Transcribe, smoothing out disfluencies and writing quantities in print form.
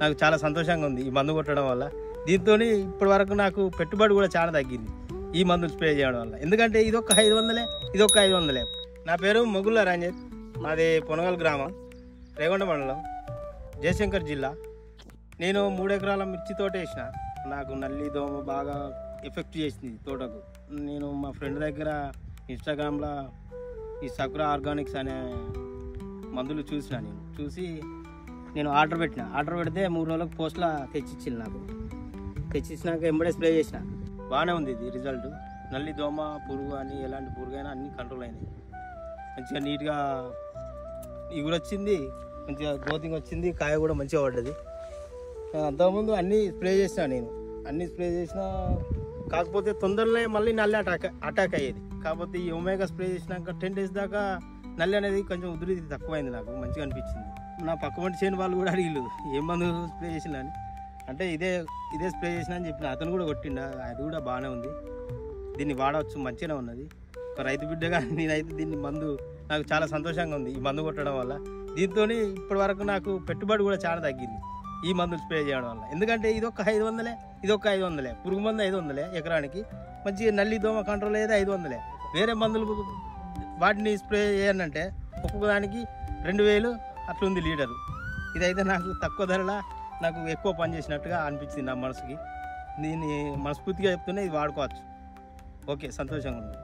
నాకు చాలా సంతోషంగా ఉంది ఈ మందు కొట్టడం వల్ల. దీంతో ఇప్పటి వరకు నాకు పెట్టుబడి కూడా చాలా తగ్గింది ఈ మందులు స్ప్రే చేయడం వల్ల. ఎందుకంటే ఇదొక 500, ఇదొక 500. నా పేరు మొగుళ్ళ రంజిత్, మాది పొనగల్ గ్రామం, రేగొండ మండలం, జయశంకర్ జిల్లా. నేను 3 ఎకరాల మిర్చి తోట వేసిన. నాకు నల్లి దోమ బాగా ఎఫెక్ట్ చేసింది తోటకు. నేను మా ఫ్రెండ్ దగ్గర ఇన్స్టాగ్రామ్లో ఈ సకురా ఆర్గానిక్స్ అనే మందులు చూసి నేను ఆర్డర్ పెడితే 3 రోజులకు పోస్ట్లో తెచ్చిచ్చింది. నాకు తెచ్చిచ్చినాక ఎంబడే స్ప్రే చేసిన. బాగానే ఉంది ఇది రిజల్ట్. నల్లి దోమ పురుగు అని ఎలాంటి పురుగు అయినా అన్నీ కంట్రోల్ అయినాయి. మంచిగా నీట్గా ఇగురు వచ్చింది, మంచిగా గ్రోతింగ్ వచ్చింది, కాయ కూడా మంచిగా పడ్డది. అంతకుముందు అన్నీ స్ప్రే చేసిన నేను, కాకపోతే తొందరలో మళ్ళీ నల్లి అటాక్ అయ్యేది. కాకపోతే ఈ ఒమేగా స్ప్రే చేసినాక 10 days దాకా నల్లి అనేది కొంచెం ఉధృతి తక్కువైంది. నాకు మంచిగా అనిపించింది. నా పక్క వంటి చేయని వాళ్ళు కూడా అడిగిళ్ళు ఏం మందు స్ప్రే చేసిన అని. అంటే ఇదే స్ప్రే చేసిన అని చెప్పిన. అతను కూడా కొట్టిండ, అది కూడా బాగానే ఉంది, దీన్ని వాడవచ్చు, మంచిగానే ఉన్నది. ఒక రైతు బిడ్డగా నేనైతే దీన్ని మందు నాకు చాలా సంతోషంగా ఉంది ఈ మందు కొట్టడం వల్ల. దీంతో ఇప్పటి వరకు నాకు పెట్టుబడి కూడా చాలా తగ్గింది ఈ మందులు స్ప్రే చేయడం వల్ల. ఎందుకంటే ఇదొక 500, ఇదొక 500. పురుగు మందు 500 ఎకరానికి. మంచిగా నల్లి దోమ కంట్రోల్ అయ్యేది 500. వేరే మందులు వాటిని స్ప్రే చేయాలంటే ఒక్కొక్క దానికి 2000 అట్లుంది లీటరు. ఇదైతే నాకు తక్కువ ధరలో నాకు ఎక్కువ పని చేసినట్టుగా అనిపించింది నా మనసుకి. దీన్ని మనస్ఫూర్తిగా చెప్తూనే ఇది వాడుకోవచ్చు. ఓకే, సంతోషంగా ఉంది.